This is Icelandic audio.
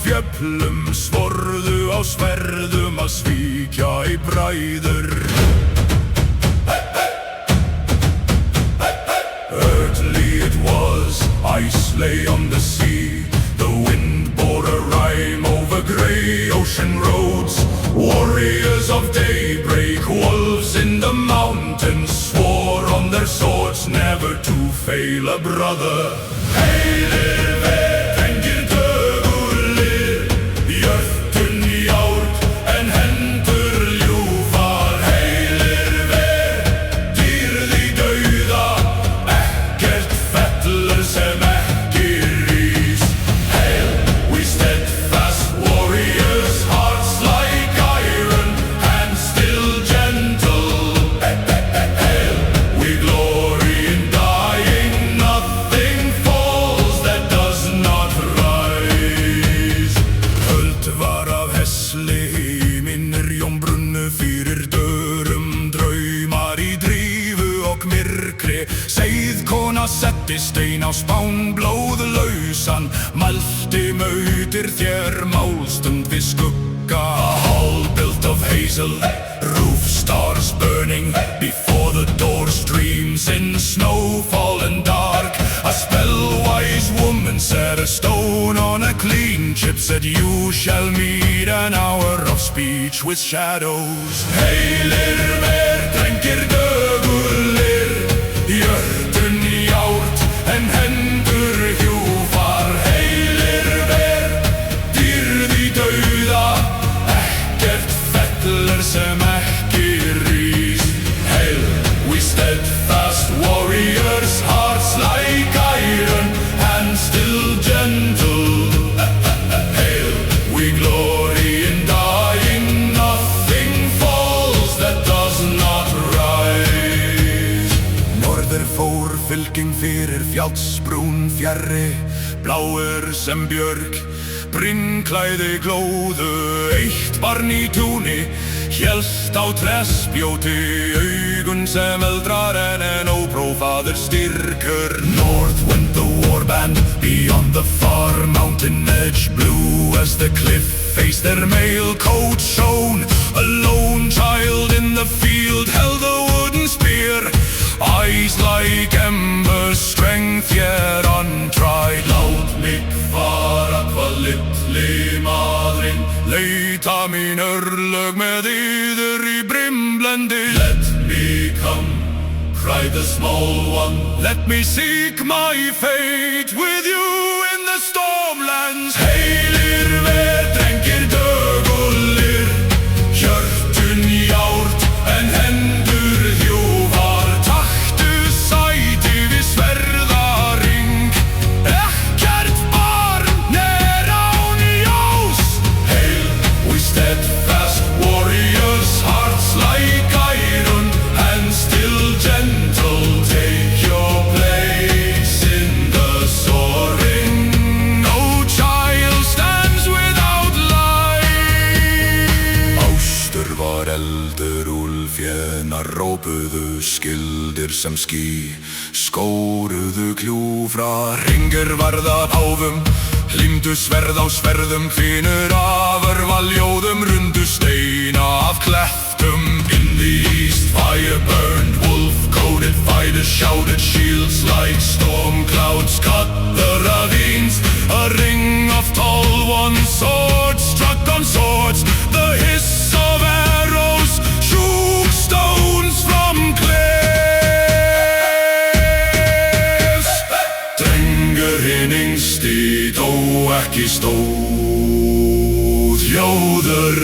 fjöllum svorðu á sverðum að svíkja í bræður. Earthly it was, ice lay on the sea. The wind bore a rime over grey ocean roads. Warriors of daybreak, wolves in the mountains, swore on their swords never to fail a brother. Heilir ver, drengir dögulir, hjörtun járn en hendur ljúfar. Heilir ver, dýrð í dauða, ekkert fellur sem ekki rís. Hail, we steadfast warriors, hearts like iron, hands still gentle. Hail, we glory in dying, nothing falls that does not rise. Öld var af hesli, himinir jónbrunnu fyrir dörum, draumar í drífu og myrkri. Seiðkona setti stein á spán blóðlausan, mælti mautir þér málstund við skugga. A hall built of hazel, roof stars burning, before the door streams in snowfall and dark. A spell-wise woman set a stone on a clean chip, said you shall meet an hour of speech with shadows. Heilir ver, drengir dögulir, hjörtun járn en hendur hjúfar. Heilir ver, dýrð í dauða, ekkert fellur sem ekki rís. Hail, we steadfast warriors, hearts like iron, hands still gentle. Hail, we glory in dying, nothing falls that does not rise. Norður fór fylking fyrir fjallsbrún fjarri, bláir sem björg, brinnklæði glóðu. Eitt barn í túni hélt á trésspjóti, augun sem eldrar en óprófaður styrkur. North went the warband, beyond the far mountain edge, blue as the cliff face their mail coat shone. A lone child in the field held the wooden spear, eyes like embers, strength yet untried. Lát mig fara hvað litli maðurinn, leita mín örlög með yður í brimblendi. Let me come, cried the small one, let me seek my fate with you in the stormlands. Heilir ver, drengir dögulir, hjörtun járn en hendur hjúfar. Taktu sæti við sverðaring, ekkert barn án ljós. Hail, we steadfast warriors, hearts like iron, hands still gentle. Take your place in the soaring. No child stands without light. Ástur var eldur, úlfénar rópuðu, skildir sem ský skóruðu kljúfra. Hringur varð af háfum, límdu sverð á sverðum, hvinur af örvaljóðum, rundu steina af klettum. In the east fire burned, wolf-coated fighters shouted, shields like storm clouds cut the ravines. A ring of tall ones, swords struck on swords, the hiss of arrows shook stones from cliffs. Drengur hinn yngsti dó ekki stóð, ljóður